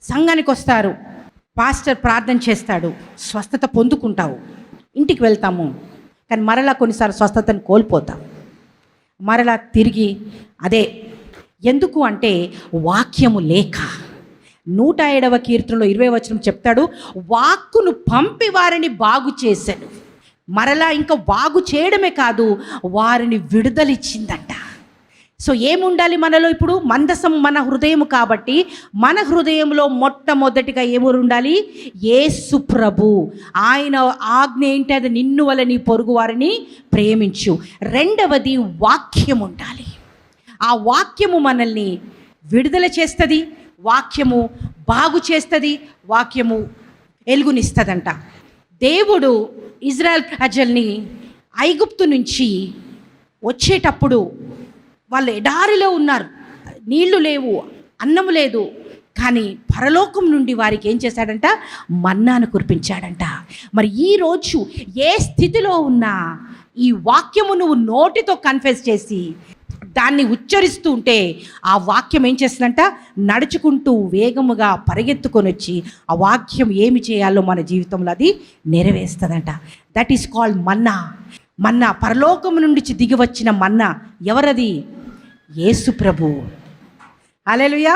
సంఘానికి వస్తారు, పాస్టర్ ప్రార్థన చేస్తాడు, స్వస్థత పొందుకుంటావు, ఇంటికి వెళ్తాము. కానీ మరలా కొన్నిసార్లు స్వస్థతను కోల్పోతాం, మరలా తిరిగి అదే. ఎందుకు అంటే వాక్యము లేక. 107వ కీర్తనలో 20వ వచనం చెప్తాడు, వాక్కును పంపి వారిని బాగు చేశాను. మరలా ఇంకా బాగు చేయడమే కాదు, వారిని విడుదలిచ్చిందంట. సో ఏముండాలి మనలో? ఇప్పుడు మందసం మన హృదయం కాబట్టి మన హృదయంలో మొట్టమొదటిగా ఏమూరు ఉండాలి? యేసు ప్రభు. ఆయన ఆజ్ఞ ఏంటి? అది నిన్ను వల్ల నీ పొరుగు వారిని ప్రేమించు. రెండవది వాక్యం ఉండాలి. ఆ వాక్యము మనల్ని విడుదల చేస్తుంది, వాక్యము బాగు చేస్తుంది, వాక్యము ఎలుగునిస్తుందంట. దేవుడు ఇజ్రాయెల్ ప్రజల్ని ఐగుప్తు నుంచి వచ్చేటప్పుడు వాళ్ళు ఎడారిలో ఉన్నారు, నీళ్లు లేవు, అన్నం లేదు. కానీ పరలోకం నుండి వారికి ఏం చేశాడంట? మన్నాను కురిపించాడంట. మరి ఈరోజు ఏ స్థితిలో ఉన్నా ఈ వాక్యము నువ్వు నోటితో కన్ఫెస్ చేసి దాన్ని ఉచ్చరిస్తూ ఉంటే ఆ వాక్యం ఏం చేస్తుందంట? నడుచుకుంటూ వేగముగా పరిగెత్తుకొని వచ్చి ఆ వాక్యం ఏమి చేయాలో మన జీవితంలో అది నెరవేరుస్తుందంట. దట్ ఈస్ కాల్డ్ మన్నా. మన్నా పరలోకము నుండి దిగి వచ్చిన మన్నా ఎవరది? యేసు ప్రభు. హల్లెలూయా.